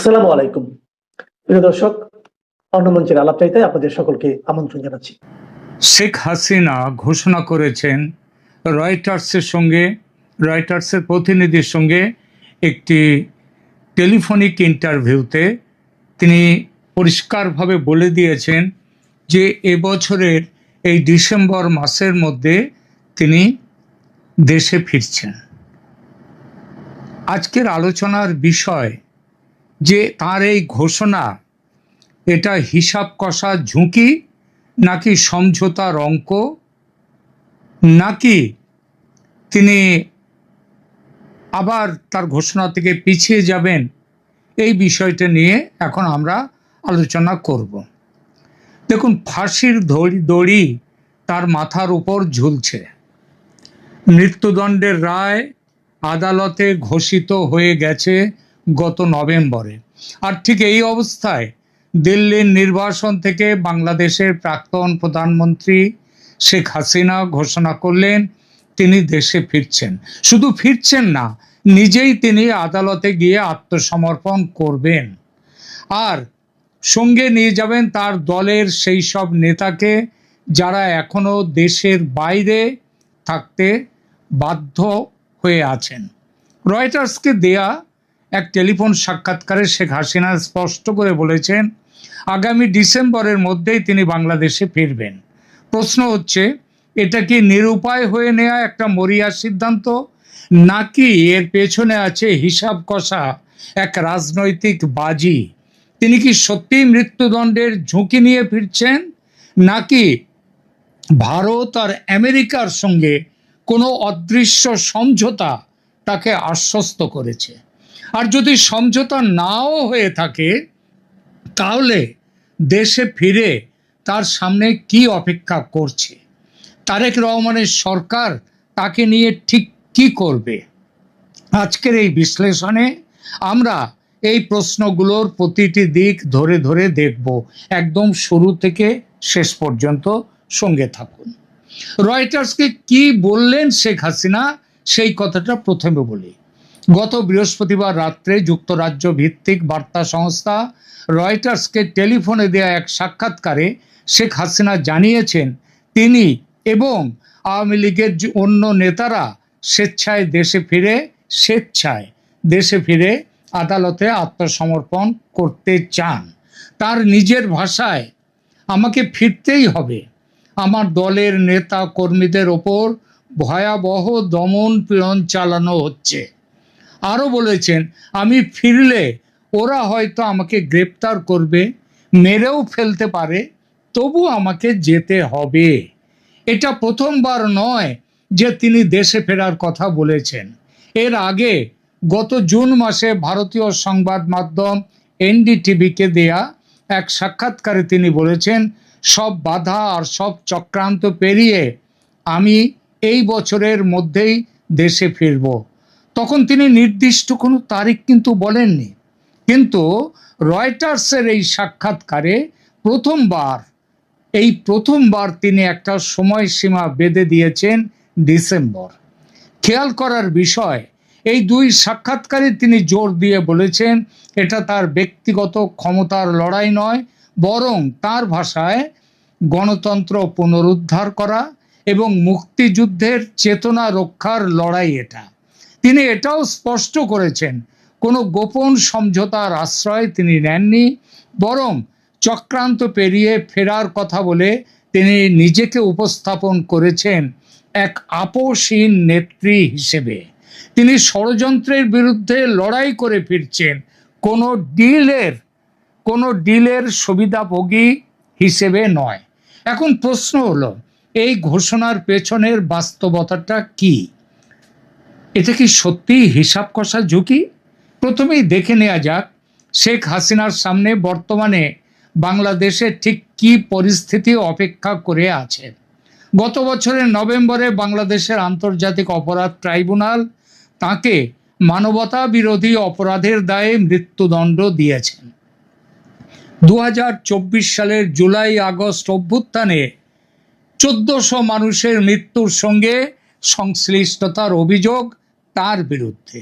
আসসালামু আলাইকুম প্রিয় দর্শক, অন্নমঞ্চের আলাপচাইতে আপনাদের সকলকে আমন্ত্রণ জানাচ্ছি। শেখ হাসিনা ঘোষণা করেছেন রয়টার্সের প্রতিনিধির সঙ্গে একটি টেলিফোনিক ইন্টারভিউতে তিনি পরিষ্কারভাবে বলে দিয়েছেন যে এবছরের এই ডিসেম্বর মাসের মধ্যে তিনি দেশে ফিরছেন। আজকের আলোচনার বিষয় যে তার এই ঘোষণা এটা হিসাব কষার ঝুঁকি নাকি সমঝোতার অঙ্ক, নাকি তিনি আবার তার ঘোষণা থেকে পিছিয়ে যাবেন, এই বিষয়টা নিয়ে এখন আমরা আলোচনা করব। দেখুন, ফাঁসির দড়ি তার মাথার উপর ঝুলছে। মৃত্যুদণ্ডের রায় আদালতে ঘোষিত হয়ে গেছে গত নভেম্বরে। আর ঠিক এই অবস্থায় দিল্লির নির্বাসন থেকে বাংলাদেশের প্রাক্তন প্রধানমন্ত্রী শেখ হাসিনা ঘোষণা করলেন তিনি দেশে ফিরছেন। শুধু ফিরছেন না, নিজেই তিনি আদালতে গিয়ে আত্মসমর্পণ করবেন আর সঙ্গে নিয়ে যাবেন তার দলের সেই সব নেতাকে যারা এখনো দেশের বাইরে থাকতে বাধ্য হয়ে আছেন। রয়টার্সকে দেয়া এক টেলিফোন সাক্ষাৎকারে শেখ হাসিনা স্পষ্ট করে বলেছেন আগামী ডিসেম্বরের মধ্যেই তিনি বাংলাদেশে ফিরবেন। প্রশ্ন হচ্ছে, এটা কি নিরুপায় হয়ে নেওয়া একটা মরিয়া সিদ্ধান্ত, নাকি এর পেছনে আছে হিসাব কষা এক রাজনৈতিক বাজি? তিনি কি সত্যিই মৃত্যুদণ্ডের ঝুঁকি নিয়ে ফিরছেন, নাকি ভারত আর আমেরিকার সঙ্গে কোনো অদৃশ্য সমঝোতা তাকে আশ্বস্ত করেছে? আর যদি সমঝোতা নাও হয়ে থাকে, তাহলে দেশে ফিরে তার সামনে কি অপেক্ষা করছে? তারেক রহমানের সরকার তাকে নিয়ে ঠিক কি করবে? আজকের এই বিশ্লেষণে আমরা এই প্রশ্নগুলোর প্রতিটি দিক ধরে ধরে দেখব। একদম শুরু থেকে শেষ পর্যন্ত সঙ্গে থাকুন। রয়টার্সকে কি বললেন শেখ হাসিনা, সেই কথাটা প্রথমে বলি। গত বৃহস্পতিবার রাত্রে যুক্তরাজ্য ভিত্তিক বার্তা সংস্থা রয়টার্সকে টেলিফোনে দেয়া এক সাক্ষাৎকারে শেখ হাসিনা জানিয়েছেন তিনি এবং আওয়ামী লীগের অন্য নেতারা স্বেচ্ছায় দেশে ফিরে আদালতে আত্মসমর্পণ করতে চান। তার নিজের ভাষায়, আমাকে ফিরতেই হবে। আমার দলের নেতা কর্মীদের ওপর ভয়াবহ দমন পীড়ন চালানো হচ্ছে। আরও বলেছেন, আমি ফিরলে ওরা হয়তো আমাকে গ্রেপ্তার করবে, মেরেও ফেলতে পারে, তবু আমাকে যেতে হবে। এটা প্রথমবার নয় যে তিনি দেশে ফেরার কথা বলেছেন। এর আগে গত জুন মাসে ভারতীয় সংবাদ মাধ্যম এনডিটিভিকে দেয়া এক সাক্ষাৎকারে তিনি বলেছেন, সব বাধা আর সব চক্রান্ত পেরিয়ে আমি এই বছরের মধ্যেই দেশে ফিরব। তখন তিনি নির্দিষ্ট কোনো তারিখ কিন্তু বলেননি। কিন্তু রয়টার্সের এই সাক্ষাৎকারে প্রথমবার তিনি একটা সময়সীমা বেঁধে দিয়েছেন, ডিসেম্বর। খেয়াল করার বিষয়, এই দুই সাক্ষাৎকারে তিনি জোর দিয়ে বলেছেন এটা তার ব্যক্তিগত ক্ষমতার লড়াই নয়, বরং তার ভাষায় গণতন্ত্র পুনরুদ্ধার করা এবং মুক্তিযুদ্ধের চেতনা রক্ষার লড়াই এটা। তিনি এটাও স্পষ্ট করেছেন কোনো গোপন সমঝোতার আশ্রয় তিনি নেননি, বরং চক্রান্ত পেরিয়ে ফেরার কথা বলে তিনি নিজেকে উপস্থাপন করেছেন এক আপোষহীন নেত্রী হিসেবে। তিনি ষড়যন্ত্রের বিরুদ্ধে লড়াই করে ফিরছেন, কোনো ডিলের সুবিধাভোগী হিসেবে নয়। এখন প্রশ্ন হলো, এই ঘোষণার পেছনের বাস্তবতাটা কি? এটা কি সত্যিই হিসাব কষা ঝুঁকি? প্রথমেই দেখে নেওয়া যাক শেখ হাসিনার সামনে বর্তমানে বাংলাদেশে ঠিক কি পরিস্থিতি অপেক্ষা করে আছে। গত বছরের নভেম্বরে বাংলাদেশের আন্তর্জাতিক অপরাধ ট্রাইব্যুনাল তাকে মানবতা বিরোধী অপরাধের দায়ে মৃত্যুদণ্ড দিয়েছেন। 2024 সালের জুলাই আগস্ট অভ্যুত্থানে 1400 মানুষের মৃত্যুর সঙ্গে সংশ্লিষ্টতার অভিযোগ তার বিরুদ্ধে।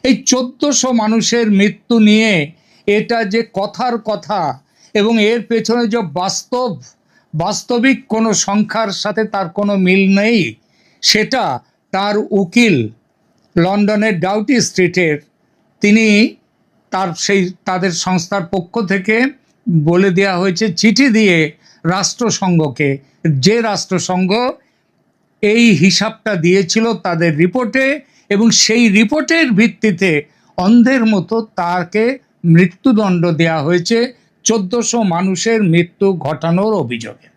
এই 1400 মানুষের মৃত্যু নিয়ে এটা যে কথার কথা এবং এর পেছনে যে বাস্তবিক কোনো সংখ্যার সাথে তার কোনো মিল নেই, সেটা তার উকিল লন্ডনের ডাউটি স্ট্রিটের তিনি তাদের সংস্থার পক্ষ থেকে বলে দেওয়া হয়েছে চিঠি দিয়ে রাষ্ট্রসংঘকে, যে রাষ্ট্রসংঘ এই হিসাবটা দিয়েছিল তাদের রিপোর্টে, এবং সেই রিপোর্টের ভিত্তিতে অন্ধের মতো তাকে মৃত্যুদণ্ড দেওয়া হয়েছে 1400 মানুষের মৃত্যু ঘটানোর অভিযোগে।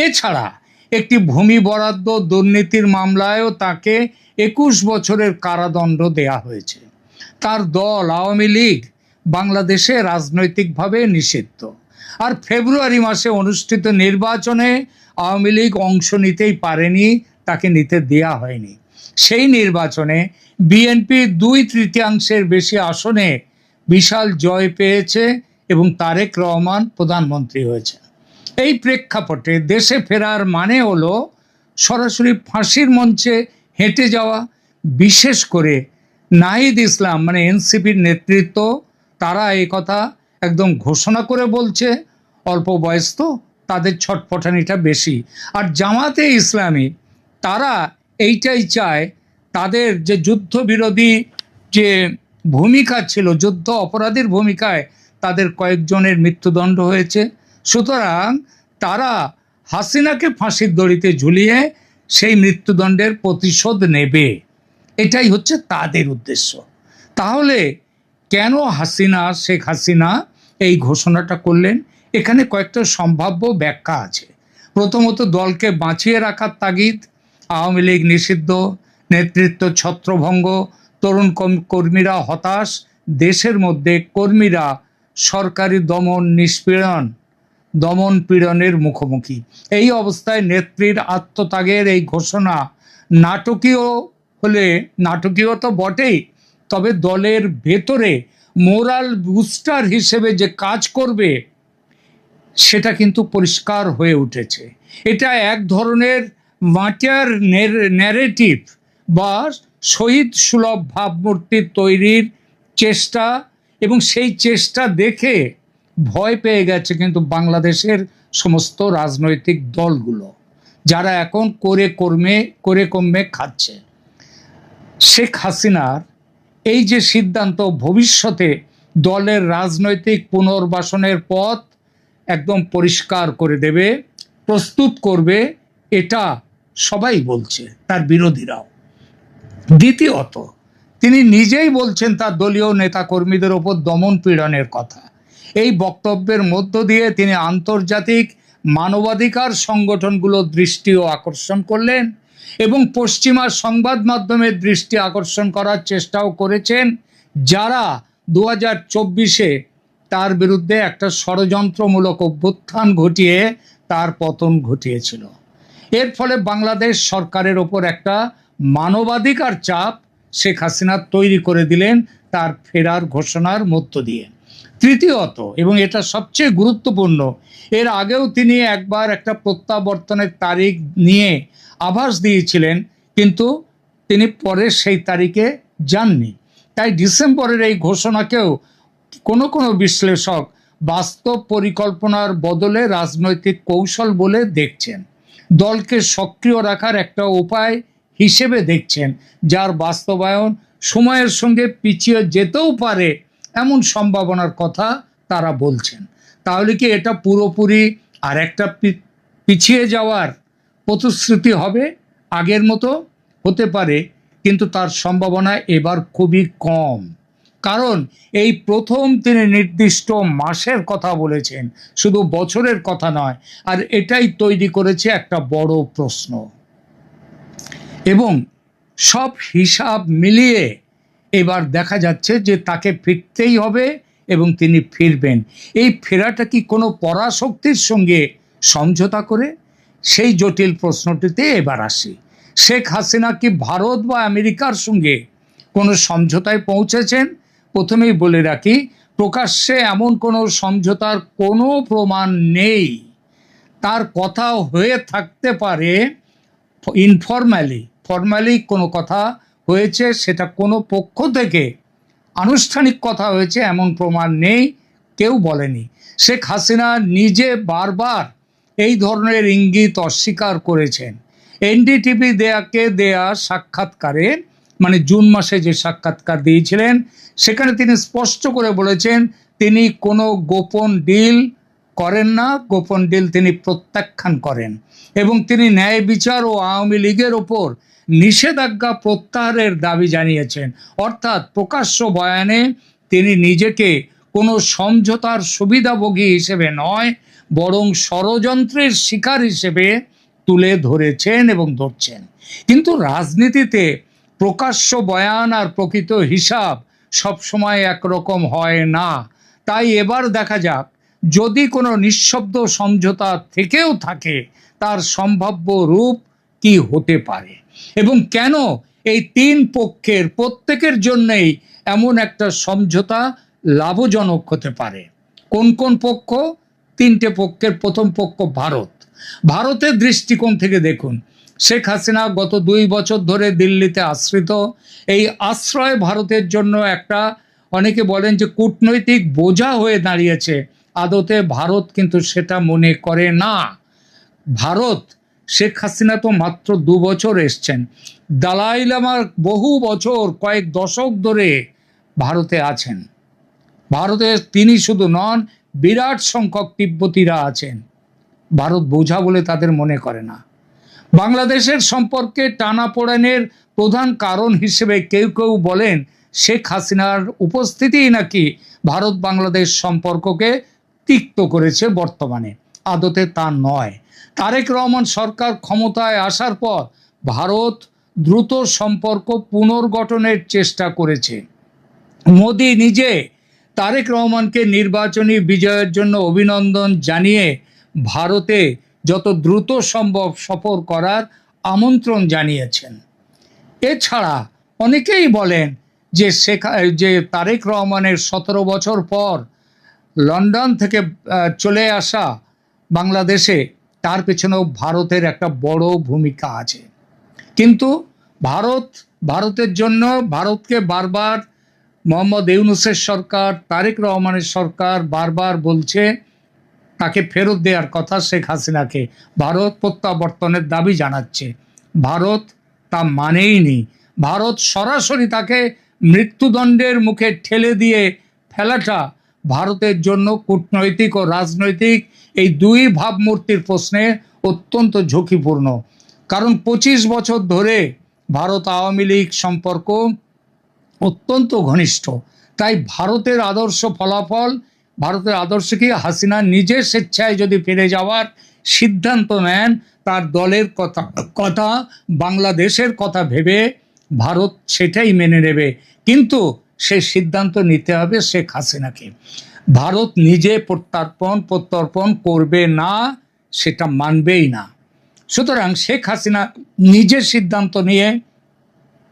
এছাড়া একটি ভূমি বরাদ্দ দুর্নীতির মামলায়ও তাকে 21 বছরের কারাদণ্ড দেয়া হয়েছে। তার দল আওয়ামী লীগ বাংলাদেশে রাজনৈতিকভাবে নিষিদ্ধ, আর ফেব্রুয়ারি মাসে অনুষ্ঠিত নির্বাচনে আওয়ামী লীগ অংশ নিতেই পারেনি, তাকে নিতে দেয়া হয়নি। সেই নির্বাচনে বিএনপি 2/3 বেশি আসনে বিশাল জয় পেয়েছে এবং তারেক রহমান প্রধানমন্ত্রী হয়েছে। এই প্রেক্ষাপটে দেশে ফেরার মানে হলো সরাসরি ফাঁসির মঞ্চে হেঁটে যাওয়া। বিশেষ করে নাহিদ ইসলাম মানে এনসিপির নেতৃত্ব, তারা এই কথা একদম ঘোষণা করে বলছে। অল্প বয়স তো, তাদের ছটফটানিটা বেশি। আর জামাতে ইসলামী তারা এইটাই চায়, তাদের যে যুদ্ধবিরোধী যে ভূমিকা ছিল, যুদ্ধ অপরাধীর ভূমিকায় তাদের কয়েকজনের মৃত্যুদণ্ড হয়েছে, সুতরাং তারা হাসিনাকে ফাঁসির দড়িতে ঝুলিয়ে সেই মৃত্যুদণ্ডের প্রতিশোধ নেবে, এটাই হচ্ছে তাদের উদ্দেশ্য। তাহলে কেন শেখ হাসিনা এই ঘোষণাটা করলেন? এখানে কয়েকটা সম্ভাব্য ব্যাখ্যা আছে। প্রথমত, দলকে বাঁচিয়ে রাখার তাগিদ, আওয়ামী লীগ নিষিদ্ধ, নেতৃত্ব ছত্রভঙ্গ, তরুণ কর্মীরা হতাশ, দেশের মধ্যে কর্মীরা সরকারি দমন পীড়নের মুখোমুখি। এই অবস্থায় নেত্রীর আত্মত্যাগের এই ঘোষণা নাটকীয় তো বটেই, তবে দলের ভেতরে মোরাল বুস্টার হিসেবে যে কাজ করবে সেটা কিন্তু পরিষ্কার হয়ে উঠেছে। এটা এক ধরনের মার্টিয়ার ন্যারেটিভ বা শহীদ সুলভ ভাবমূর্তি তৈরির চেষ্টা, এবং সেই চেষ্টা দেখে ভয় পেয়ে গেছে কিন্তু বাংলাদেশের সমস্ত রাজনৈতিক দলগুলো, যারা এখন করে কমে খাচ্ছে। শেখ হাসিনার এই যে সিদ্ধান্ত ভবিষ্যতে দলের রাজনৈতিক পুনর্বাসনের পথ একদম পরিষ্কার করে দেবে, প্রস্তুত করবে, এটা সবাই বলছে, তার বিরোধীরাও। দ্বিতীয়ত, তিনি নিজেই বলছেন তার দলীয় নেতাকর্মীদের ওপর দমন পীড়নের কথা। এই বক্তব্যের মধ্য দিয়ে তিনি আন্তর্জাতিক মানবাধিকার সংগঠনগুলোর দৃষ্টিও আকর্ষণ করলেন এবং পশ্চিমা সংবাদ মাধ্যমের দৃষ্টি আকর্ষণ করার চেষ্টাও করেছেন, যারা 2024-এ তার বিরুদ্ধে একটা ষড়যন্ত্রমূলক অভ্যুত্থান ঘটিয়ে তার পতন ঘটিয়েছিল। এর ফলে বাংলাদেশ সরকারের ওপর একটা মানবাধিকার চাপ শেখ হাসিনা তৈরি করে দিলেন তার ফেরার ঘোষণার মধ্য দিয়ে। তৃতীয়ত, এবং এটা সবচেয়ে গুরুত্বপূর্ণ, এর আগেও তিনি একবার একটা প্রত্যাবর্তনের তারিখ নিয়ে আভাস দিয়েছিলেন, কিন্তু তিনি পরে সেই তারিখে যাননি। তাই ডিসেম্বরের এই ঘোষণাকেও কোনো বিশ্লেষক বাস্তব পরিকল্পনার বদলে রাজনৈতিক কৌশল বলে দেখছেন, দলকে সক্রিয় রাখার একটা উপায় হিসেবে দেখছেন, যার বাস্তবায়ন সময়ের সঙ্গে পিছিয়ে যেতেও পারে এমন সম্ভাবনার কথা তারা বলছেন। তাহলে কি এটা পুরোপুরি আর একটা পিছিয়ে যাওয়ার প্রতিশ্রুতি হবে? আগের মতো হতে পারে, কিন্তু তার সম্ভাবনা এবার খুবই কম। কারণ এই প্রথম তিনি নির্দিষ্ট মাসের কথা বলেছেন, শুধু বছরের কথা নয়, আর এটাই তৈরি করেছে একটা বড় প্রশ্ন। এবং সব হিসাব মিলিয়ে এবার দেখা যাচ্ছে যে তাকে ফিরতেই হবে এবং তিনি ফিরবেন। এই ফেরাটা কি কোনো পরাশক্তির সঙ্গে সমঝোতা করে? সেই জটিল প্রশ্নটিতে এবার আসি। শেখ হাসিনা কি ভারত বা আমেরিকার সঙ্গে কোনো সমঝোতায় পৌঁছেছেন? প্রথমেই বলে রাখি, প্রকাশ্যে এমন কোনো সমঝোতার কোনো প্রমাণ নেই। তার কথা হয়ে থাকতে পারে ফর্মালি কোনো কথা হয়েছে, সেটা কোনো পক্ষ থেকে আনুষ্ঠানিক কথা হয়েছে এমন প্রমাণ নেই, কেউ বলেনি। শেখ হাসিনা নিজে বারবার এই ধরনের ইঙ্গিত অস্বীকার করেছেন। এনডিটিভি দেয়া সাক্ষাৎকারে, মানে জুন মাসে যে সাক্ষাৎকার দিয়েছিলেন, সেখানে তিনি স্পষ্ট করে বলেছেন তিনি কোনো গোপন ডিল করেন না, গোপন ডিল তিনি প্রত্যাখ্যান করেন, এবং তিনি ন্যায় বিচার ও আওয়ামী লীগের ওপর নিষেধাজ্ঞা প্রত্যাহারের দাবি জানিয়েছেন। অর্থাৎ প্রকাশ্য বয়ানে তিনি নিজেকে কোনো সমঝোতার সুবিধাভোগী হিসেবে নয়, বরং ষড়যন্ত্রের শিকার হিসেবে তুলে ধরেছেন এবং ধরছেন। কিন্তু রাজনীতিতে প্রকাশ্য বয়ান আর প্রকৃত হিসাব সবসময় একরকম হয় না। তাই এবার দেখা যাক, যদি কোনো নিঃশব্দ সমঝোতা থেকেও থাকে, তার সম্ভাব্য রূপ কি হতে পারে এবং কেন এই তিন পক্ষের প্রত্যেকের জন্যই এমন একটা সমঝোতা লাভজনক হতে পারে। কোন কোন পক্ষ? তিনটে পক্ষের প্রথম পক্ষ ভারত। ভারতের দৃষ্টিকোণ থেকে দেখুন, শেখ হাসিনা গত 2 বছর ধরে দিল্লিতে আশ্রিত। এই আশ্রয় ভারতের জন্য একটা, অনেকে বলেন যে কূটনৈতিক বোঝা হয়ে দাঁড়িয়েছে। আদতে ভারত কিন্তু সেটা মনে করে না। ভারত, শেখ হাসিনা তো মাত্র 2 বছর এসছেন, দালাই লামার বহু বছর, কয়েক দশক ধরে ভারতে আছেন। ভারতে তিনি শুধু নন, বিরাট সংখ্যক তিব্বতীরা আছেন। ভারত বোঝা বলে তাদের মনে করে না। বাংলাদেশের সম্পর্কে টানাপোড়েনের প্রধান কারণ হিসেবে কেউ কেউ বলেন শেখ হাসিনার উপস্থিতি নাকি ভারত বাংলাদেশ সম্পর্ককে তিক্ত করেছে বর্তমানে। আদতে তা নয়। তারেক রহমান সরকার ক্ষমতায় আসার পর ভারত দ্রুত সম্পর্ক পুনর্গঠনের চেষ্টা করেছে। মোদি নিজে তারেক রহমানকে নির্বাচনী বিজয়ের জন্য অভিনন্দন জানিয়ে ভারতে যত দ্রুত সম্ভব সফর করার আমন্ত্রণ জানিয়েছেন। এছাড়া অনেকেই বলেন যে তারেক রহমানের 17 বছর পর লন্ডন থেকে চলে আসা বাংলাদেশে, তার পেছনেও ভারতের একটা বড় ভূমিকা আছে। কিন্তু ভারতের জন্য ভারতকে বারবার মোহাম্মদ ইউনূসের সরকার, তারেক রহমানের সরকার বারবার বলছে তাকে ফেরত দেওয়ার কথা, শেখ হাসিনাকে ভারত প্রত্যাবর্তনের দাবি জানাচ্ছে। ভারত তা মানেই নি। ভারত সরাসরি তাকে মৃত্যুদণ্ডের মুখে ঠেলে দিয়ে ফেলাটা ভারতের জন্য কূটনৈতিক ও রাজনৈতিক এই দুই ভাবমূর্তির প্রশ্নে অত্যন্ত ঝুঁকিপূর্ণ। কারণ 25 বছর ধরে ভারত আওয়ামী লীগ সম্পর্ক অত্যন্ত ঘনিষ্ঠ। তাই ভারতের আদর্শ ফলাফল, ভারতের আদর্শ কি, হাসিনা নিজে স্বেচ্ছায় যদি ফিরে যাওয়ার সিদ্ধান্ত নেন, তার দলের কথা বাংলাদেশের কথা ভেবে ভারত সেটাই মেনে নেবে। কিন্তু সে সিদ্ধান্ত নিতে হবে শেখ হাসিনাকে। ভারত নিজে প্রত্যর্পণ করবে না, সেটা মানবেই না। সুতরাং শেখ হাসিনা নিজের সিদ্ধান্ত নিয়ে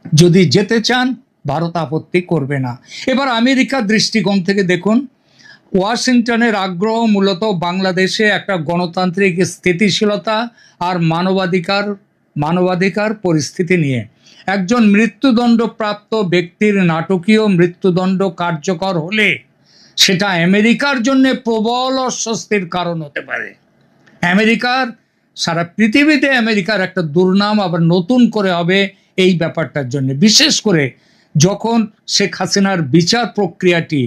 যদি যেতে চান, ভারত আপত্তি করবে না। এবার আমেরিকার দৃষ্টিকোণ থেকে দেখুন, ওয়াশিংটনের আগ্রহ মূলত বাংলাদেশে একটা গণতান্ত্রিক স্থিতিশীলতা আর মানবাধিকার পরিস্থিতি নিয়ে। একজন মৃত্যুদণ্ডপ্রাপ্ত ব্যক্তির নাটকীয় মৃত্যুদণ্ড কার্যকর হলে সেটা আমেরিকার জন্য প্রবল অস্বস্তির কারণ হতে পারে। সারা পৃথিবীতে আমেরিকার একটা দুর্নাম আবার নতুন করে হবে এই ব্যাপারটার জন্য। বিশেষ করে যখন শেখ হাসিনার বিচার প্রক্রিয়াটি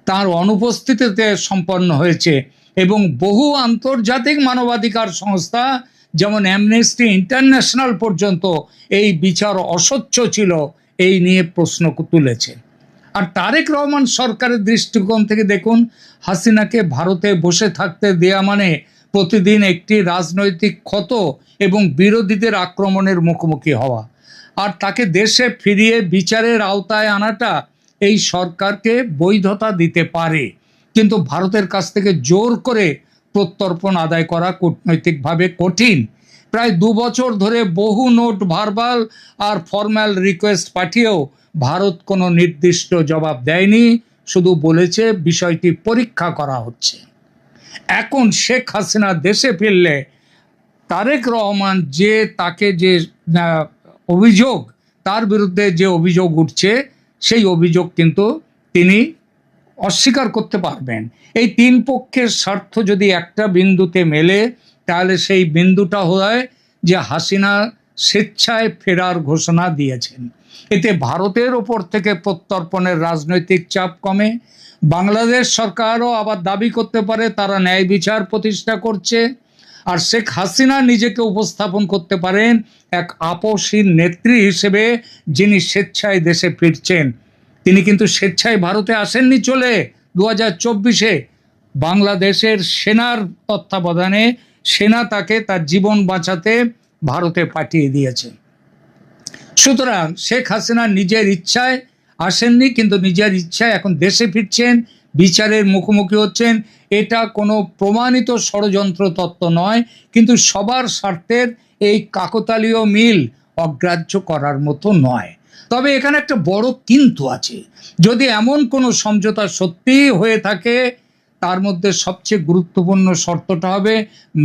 তার অনুপস্থিতিতে সম্পন্ন হয়েছে এবং বহু আন্তর্জাতিক মানবাধিকার সংস্থা যেমন অ্যামনেস্টি ইন্টারন্যাশনাল পর্যন্ত এই বিচার অস্বচ্ছ ছিল এই নিয়ে প্রশ্ন তুলেছে। আর তারেক রহমান সরকারের দৃষ্টিকোণ থেকে দেখুন, হাসিনাকে ভারতে বসে থাকতে দেয়া মানে প্রতিদিন একটি রাজনৈতিক ক্ষত এবং বিরোধীদের আক্রমণের মুখোমুখি হওয়া। আর তাকে দেশে ফিরিয়ে বিচারের আওতায় আনাটা এই সরকারকে বৈধতা দিতে পারে। কিন্তু ভারতের কাছ থেকে জোর করে প্রত্যর্পণ আদায় করা কূটনৈতিকভাবে কঠিন। প্রায় 2 বছর ধরে বহু নোট, ভার্বাল আর ফর্মাল রিকোয়েস্ট পাঠিয়েও ভারত কোনো নির্দিষ্ট জবাব দেয়নি, শুধু বলেছে বিষয়টি পরীক্ষা করা হচ্ছে। এখন শেখ হাসিনা দেশে ফিরলে তারেক রহমান তাকে যে অভিযোগ, তার বিরুদ্ধে যে অভিযোগ উঠছে, সেই অভিযোগ কিন্তু তিনি অস্বীকার করতে পারবেন। এই তিন পক্ষের স্বার্থ যদি একটা বিন্দুতে মেলে, তাহলে সেই বিন্দুটা হয় যে হাসিনা স্বেচ্ছায় ফেরার ঘোষণা দিয়েছেন। এতে ভারতের ওপর থেকে প্রত্যর্পণের রাজনৈতিক চাপ কমে। বাংলাদেশ সরকারও আবার দাবি করতে পারে তারা ন্যায় বিচার প্রতিষ্ঠা করছে। আর শেখ হাসিনা নিজেকে উপস্থাপন করতে পারেন এক আপসহীন নেত্রী হিসেবে, যিনি স্বেচ্ছায় দেশে ফিরছেন। তিনি কিন্তু স্বেচ্ছায় ভারতে আসেননি চলে। 2024-এ বাংলাদেশের সেনার তত্ত্বাবধানে সেনা তাকে তার জীবন বাঁচাতে ভারতে পাঠিয়ে দিয়েছে। সুতরাং শেখ হাসিনা নিজের ইচ্ছায় আসেননি, কিন্তু নিজের ইচ্ছায় এখন দেশে ফিরছেন, বিচারের মুখোমুখি হচ্ছেন। এটা কোনো প্রমাণিত ষড়যন্ত্র তত্ত্ব নয়, কিন্তু সবার স্বার্থের এই কাকতালীয় মিল অগ্রাহ্য করার মতো নয়। তবে এখানে একটা বড় কিন্তু আছে। যদি এমন কোনো সমঝোতা সত্যিই হয়ে থাকে, তার মধ্যে সবচেয়ে গুরুত্বপূর্ণ শর্তটা হবে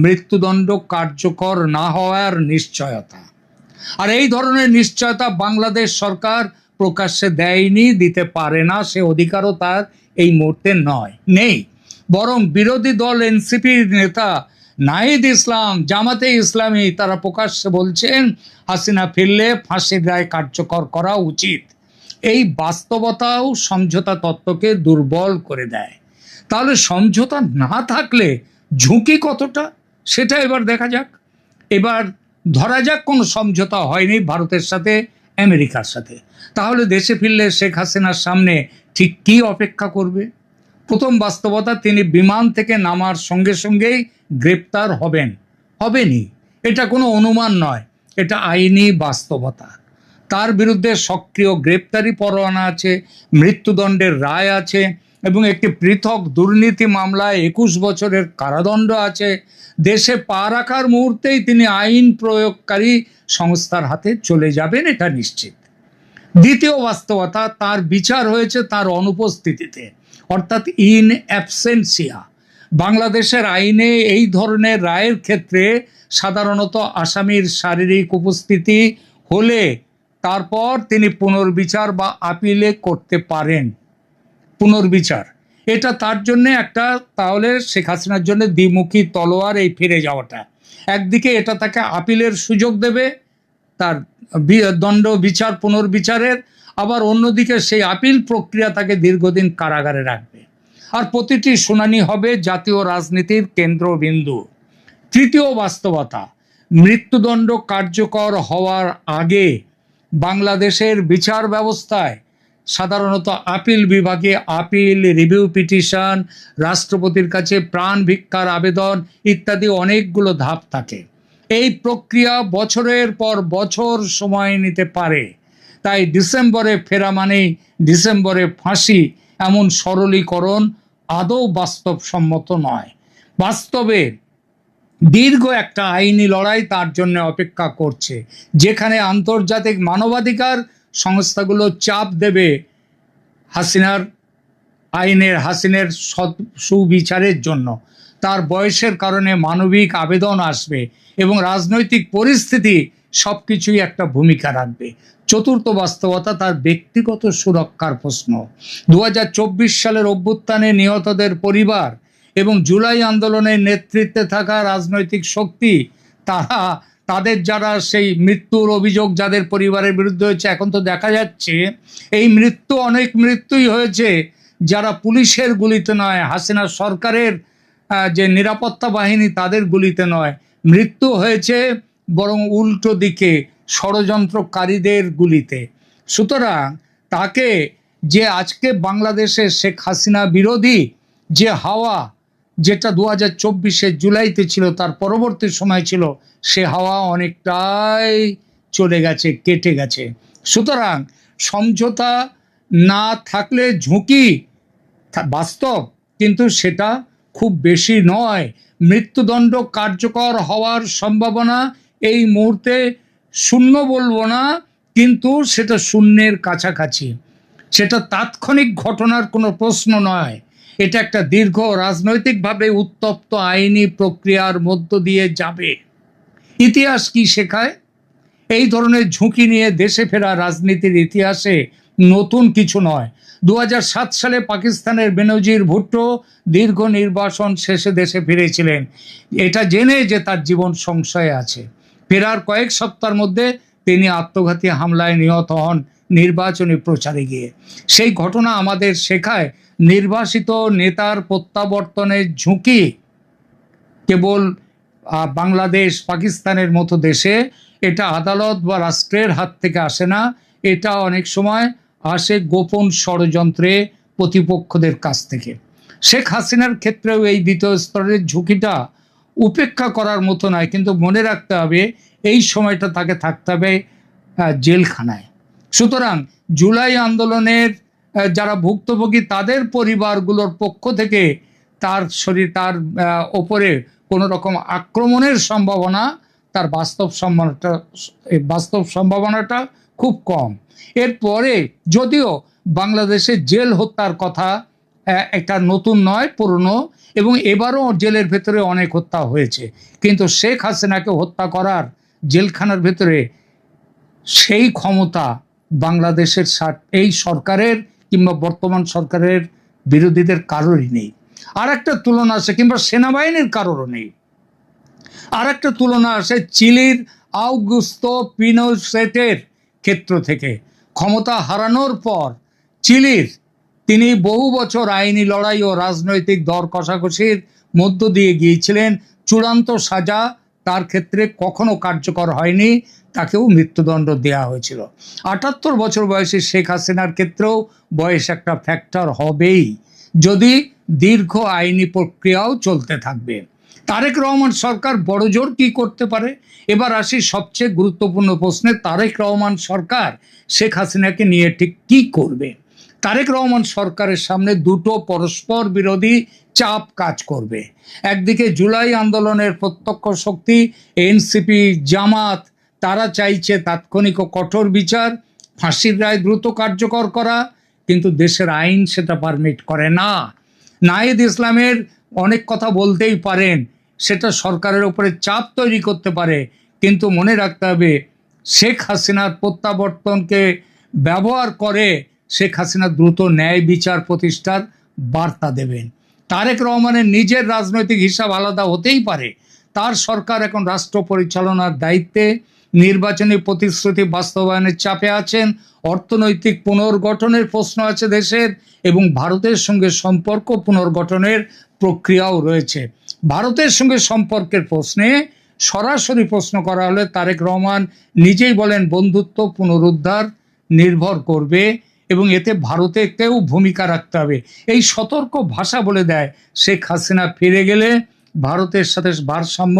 মৃত্যুদণ্ড কার্যকর না হওয়ার নিশ্চয়তা। আর এই ধরনের নিশ্চয়তা বাংলাদেশ সরকার প্রকাশ্যে দেয়নি, দিতে পারে না, সে অধিকারও তার এই মুহূর্তে নেই। বরং বিরোধী দল এনসিপির নেতা নাহিদ ইসলাম, জামাতে ইসলামী, তারা প্রকাশ্যে বলছেন হাসিনা ফিরলে ফাঁসির রায় কার্যকর করা উচিত। এই বাস্তবতাও সমঝোতা তত্ত্বকে দুর্বল করে দেয়। তাহলে সমঝোতা না থাকলে ঝুঁকি কতটা, সেটা এবার দেখা যাক। এবার ধরা যাক কোনো সমঝোতা হয়নি ভারতের সাথে, আমেরিকার সাথে, তাহলে দেশে ফিরলে শেখ হাসিনার সামনে ঠিক কী অপেক্ষা করবে? প্রথম বাস্তবতা, তিনি বিমান থেকে নামার সঙ্গে সঙ্গেই গ্রেপ্তার হবেনই। এটা কোনো অনুমান নয়, এটা আইনি বাস্তবতা। তার বিরুদ্ধে সক্রিয় গ্রেপ্তারি পরোয়ানা আছে, মৃত্যুদণ্ডের রায় আছে, এবং একটি পৃথক দুর্নীতি মামলায় 21 বছরের কারাদণ্ড আছে। দেশে পা রাখার মুহূর্তেই তিনি আইন প্রয়োগকারী সংস্থার হাতে চলে যাবেন, এটা নিশ্চিত। দ্বিতীয় বাস্তবতা, তার বিচার হয়েছে তার অনুপস্থিতিতে, অর্থাৎ ইন অ্যাবসেন্সিয়া। বাংলাদেশের আইনে এই ধরনের রায়ের ক্ষেত্রে সাধারণত আসামির শারীরিক উপস্থিতি হলে তারপর তিনি পুনর্বিচার বা আপিলে করতে পারেন। পুনর্বিচার এটা তার জন্য একটা, তাহলে শেখ হাসিনার জন্য দ্বিমুখী তলোয়ার এই ফিরে যাওয়াটা। একদিকে এটা তাকে আপিলের সুযোগ দেবে তার দণ্ড বিচার পুনর্বিচারের, আবার অন্যদিকে সেই আপিল প্রক্রিয়া তাকে দীর্ঘদিন কারাগারে রাখবে। আর প্রতিটি শুনানি হবে জাতীয় রাজনীতির কেন্দ্রবিন্দু। তৃতীয় বাস্তবতা, মৃত্যুদণ্ড কার্যকর হওয়ার আগে বাংলাদেশের বিচার ব্যবস্থায় সাধারণত আপিল বিভাগে আপিল, রিভিউ পিটিশন, রাষ্ট্রপতির কাছে প্রাণ ভিক্ষার আবেদন ইত্যাদি অনেকগুলো ধাপ থাকে। এই প্রক্রিয়া বছরের পর বছর সময় নিতে পারে। তাই ডিসেম্বরে ফেরা মানেই ডিসেম্বরে ফাঁসি, এমন সরলীকরণ আদৌ বাস্তবসম্মত নয়। বাস্তবে দীর্ঘ একটা আইনি লড়াই তার জন্য অপেক্ষা করছে, যেখানে আন্তর্জাতিক মানবাধিকার সংস্থাগুলো চাপ দেবে হাসিনের সুবিচারের জন্য। তার বয়সের কারণে মানবিক আবেদন আসবে এবং রাজনৈতিক পরিস্থিতি সবকিছুই একটা ভূমিকা রাখবে। চতুর্থ বাস্তবতা, তার ব্যক্তিগত সুরক্ষার প্রশ্ন। 2024 সালের অভ্যুত্থানে নিহতদের পরিবার এবং জুলাই আন্দোলনের নেতৃত্বে থাকা রাজনৈতিক শক্তি, তাদের যারা সেই মৃত্যুর অভিযোগ যাদের পরিবারের বিরুদ্ধে হয়েছে, এখন তো দেখা যাচ্ছে এই অনেক মৃত্যুই হয়েছে যারা পুলিশের গুলিতে নয়, হাসিনা সরকারের যে নিরাপত্তা বাহিনী তাদের গুলিতে নয়, মৃত্যু হয়েছে বরং উল্টো দিকে ষড়যন্ত্রকারীদের গুলিতে। সুতরাং তাকে যে আজকে বাংলাদেশে শেখ হাসিনা বিরোধী যে হাওয়া, যেটা 2024 জুলাইতে ছিল, তার পরবর্তী সময় ছিল, সে হাওয়া অনেকটাই চলে গেছে, কেটে গেছে। সুতরাং সমঝোতা না থাকলে ঝুঁকি বাস্তব, কিন্তু সেটা খুব বেশি নয়। মৃত্যুদণ্ড কার্যকর হওয়ার সম্ভাবনা এই মুহূর্তে শূন্য বলবো না, কিন্তু সেটা শূন্যের কাছাকাছি। সেটা তাৎক্ষণিক ঘটনার কোনো প্রশ্ন নয়, এটা একটা দীর্ঘ রাজনৈতিকভাবে উত্তপ্ত আইনি প্রক্রিয়ার মধ্য দিয়ে যাবে। ইতিহাস কি শেখায়? এই ধরনের ঝুঁকি নিয়ে দেশে ফেরা রাজনীতির ইতিহাসে নতুন কিছু নয়। 2007 সালে পাকিস্তানের বেনজির ভুট্টো দীর্ঘ নির্বাসন শেষে দেশে ফিরেছিলেন, এটা জেনে যে তার জীবন সংশয়ে আছে। ফেরার কয়েক সপ্তাহের মধ্যে তিনি আত্মঘাতী হামলায় নিহত হন নির্বাচনী প্রচারে গিয়ে। সেই ঘটনা আমাদের শেখায় নির্বাসিত নেতার প্রত্যাবর্তনের ঝুঁকি কেবল বাংলাদেশ পাকিস্তানের মতো দেশে এটা আদালত বা রাষ্ট্রের হাত থেকে আসে না, এটা অনেক সময় আসে গোপন ষড়যন্ত্রে প্রতিপক্ষদের কাছ থেকে। শেখ হাসিনার ক্ষেত্রেও এই দ্বিতীয় স্তরের ঝুঁকিটা উপেক্ষা করার মতো নয়, কিন্তু মনে রাখতে হবে এই সময়টা তাকে থাকতে হবে জেলখানায়। সুতরাং জুলাই আন্দোলনের যারা ভুক্তভোগী তাদের পরিবারগুলোর পক্ষ থেকে তার ওপরে কোনো রকম আক্রমণের সম্ভাবনা, তার বাস্তব সম্ভাবনাটা খুব কম। এরপরে যদিও বাংলাদেশে জেল হত্যার কথা একটা নতুন নয়, পুরনো, এবং এবারও জেলের ভেতরে অনেক হত্যা হয়েছে, কিন্তু শেখ হাসিনাকে হত্যা করার জেলখানার ভেতরে সেই ক্ষমতা বাংলাদেশের এই সরকারের কিংবা বর্তমান সরকারের বিরোধীদের কারোরই নেই। আর একটা তুলনা আছে, কিংবা সেনাবাহিনীর কারোরও নেই। আর একটা তুলনা আছে চিলির আউগুস্তো পিনোশেটের ক্ষেত্র থেকে। ক্ষমতা হারানোর পর তিনি বহু বছর আইনি লড়াই ও রাজনৈতিক দর কষাকষির মধ্য দিয়ে গিয়েছিলেন। চূড়ান্ত সাজা তার ক্ষেত্রে কখনো কার্যকর হয়নি, তাকেও মৃত্যুদণ্ড দেওয়া হয়েছিল। 78 বছর বয়সী শেখ হাসিনার ক্ষেত্রেও বয়স একটা ফ্যাক্টর হবেই, যদি দীর্ঘ আইনি প্রক্রিয়াও চলতে থাকবে। তারেক রহমান সরকার বড়জোর কি করতে পারে? এবার আসি সবচেয়ে গুরুত্বপূর্ণ প্রশ্নে, তারেক রহমান সরকার শেখ হাসিনাকে নিয়ে ঠিক কি করবে? তারেক রহমান সরকারের সামনে দুটো পরস্পর বিরোধী চাপ কাজ করবে। একদিকে জুলাই আন্দোলনের প্রত্যক্ষ শক্তি এনসিপি, জামাত, তারা চাইছে তাৎক্ষণিক ও কঠোর বিচার, ফাঁসির রায় দ্রুত কার্যকর করা, কিন্তু দেশের আইন সেটা পারমিট করে না। নাহিদ ইসলামের অনেক কথা বলতেই পারেন, সেটা সরকারের উপরে চাপ তৈরি করতে পারে, কিন্তু মনে রাখতে হবে শেখ হাসিনার প্রত্যাবর্তনকে ব্যবহার করে শেখ হাসিনা দ্রুত ন্যায় বিচার প্রতিষ্ঠার বার্তা দেবেন। তারেক রহমানের নিজের রাজনৈতিক হিসাব আলাদা হতেই পারে, তার সরকার এখন রাষ্ট্র পরিচালনার দায়িত্বে, নির্বাচনী প্রতিশ্রুতি বাস্তবায়নের চাপে আছেন, অর্থনৈতিক পুনর্গঠনের প্রশ্ন আছে দেশের, এবং ভারতের সঙ্গে সম্পর্ক পুনর্গঠনের প্রক্রিয়াও রয়েছে। ভারতের সঙ্গে সম্পর্কের প্রশ্নে সরাসরি প্রশ্ন করা হলে তারেক রহমান নিজেই বলেন বন্ধুত্ব পুনরুদ্ধার নির্ভর করবে এবং এতে ভারতেকেও ভূমিকা রাখতে হবে। এই সতর্ক ভাষা বলে দেয় শেখ হাসিনা ফিরে গেলে ভারতের সাথে ভারসাম্য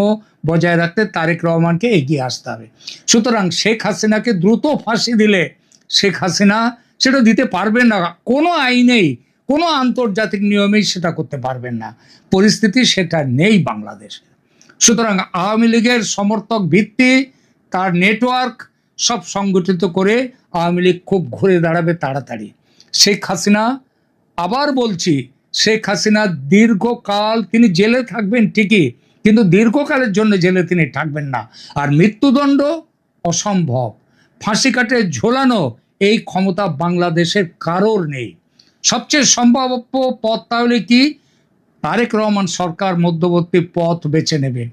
বজায় রাখতে তারেক রহমানকে এগিয়ে আসতে হবে। সুতরাং শেখ হাসিনাকে দ্রুত ফাঁসি দিলে শেখ হাসিনা সেটা দিতে পারবেন না, কোনো আইনেই, কোনো আন্তর্জাতিক নিয়মেই সেটা করতে পারবেন না। পরিস্থিতি সেটা নেই বাংলাদেশে। সুতরাং আওয়ামী লীগের সমর্থক ভিত্তি, তার নেটওয়ার্ক সব সংগঠিত করে আওয়ামী লীগ খুব ঘুরে দাঁড়াবে তাড়াতাড়ি। শেখ হাসিনা, আবার বলছি, শেখ হাসিনা দীর্ঘকাল তিনি জেলে থাকবেন ঠিকই, কিন্তু দীর্ঘকালের জন্য জেলে তিনি থাকবেন না। আর মৃত্যুদণ্ড অসম্ভব, ফাঁসি কাটে ঝোলানো এই ক্ষমতা বাংলাদেশের কারোর নেই। সবচেয়ে সম্ভাব্য পথ তাহলে কি? তারেক রহমান সরকার মধ্যবর্তী পথ বেছে নেবে।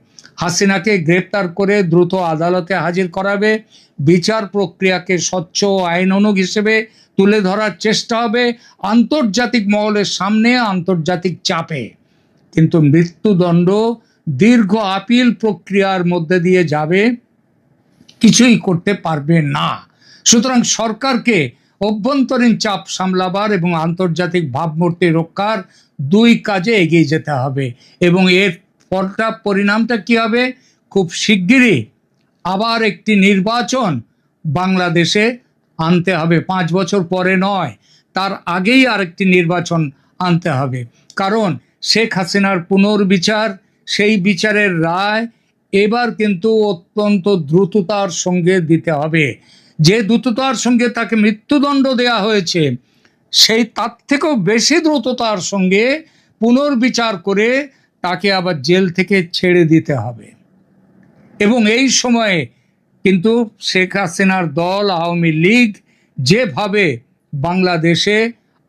হাসিনাকে গ্রেপ্তার করে দ্রুত আদালতে হাজির করাবে, বিচার প্রক্রিয়াকে স্বচ্ছ আইনানুগ হিসেবে তুলে ধরার চেষ্টা হবে আন্তর্জাতিক মহলের সামনে, আন্তর্জাতিক চাপে। কিন্তু মৃত্যুদণ্ড দীর্ঘ আপিল প্রক্রিয়ার মধ্যে দিয়ে যাবে, কিছুই করতে পারবে না। সুতরাং সরকারকে অভ্যন্তরীণ চাপ সামলাবার এবং আন্তর্জাতিক ভাবমূর্তি রক্ষার দুই কাজে এগিয়ে যেতে হবে, এবং এর পরিণামটা কি হবে? খুব শিগগিরই আবার একটি নির্বাচন বাংলাদেশে আনতে হবে, 5 বছর পরে নয়, তার আগেই আরেকটি নির্বাচন আনতে হবে। কারণ শেখ হাসিনার পুনর্বিচার, সেই বিচারের রায় এবার কিন্তু অত্যন্ত দ্রুততার সঙ্গে দিতে হবে। যে দ্রুততার সঙ্গে তাকে মৃত্যুদণ্ড দেওয়া হয়েছে, সেই তার থেকেও বেশি দ্রুততার সঙ্গে পুনর্বিচার করে তাকে আবার জেল থেকে ছেড়ে দিতে হবে। এবং এই সময়ে কিন্তু শেখ হাসিনার দল আওয়ামী লীগ যেভাবে বাংলাদেশে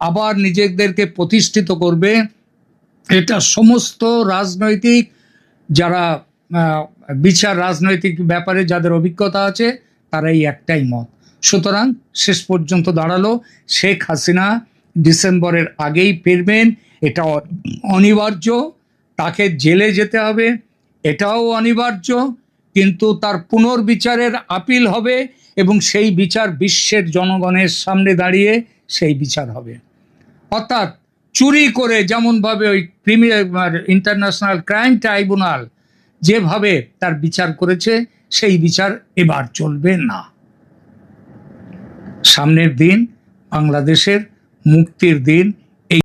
আবার নিজেদেরকে প্রতিষ্ঠিত করবে, এটা সমস্ত রাজনৈতিক যারা বিচার রাজনৈতিক ব্যাপারে যাদের অভিজ্ঞতা আছে তারাই একটাই মত। সুতরাং শেষ পর্যন্ত দাঁড়ালো শেখ হাসিনা ডিসেম্বরের আগেই ফিরবেন, এটা অনিবার্য। তাকে জেলে যেতে হবে, এটাও অনিবার্য, কিন্তু তার পুনর্বিচারের আপিল হবে এবং সেই বিচার বিশ্বের জনগণের সামনে দাঁড়িয়ে সেই বিচার হবে। অর্থাৎ চুরি করে যেমনভাবে ওই ইন্টারন্যাশনাল ক্রাইম ট্রাইব্যুনাল যেভাবে তার বিচার করেছে সেই বিচার এবার চলবে না। সামনের দিন বাংলাদেশের মুক্তির দিন,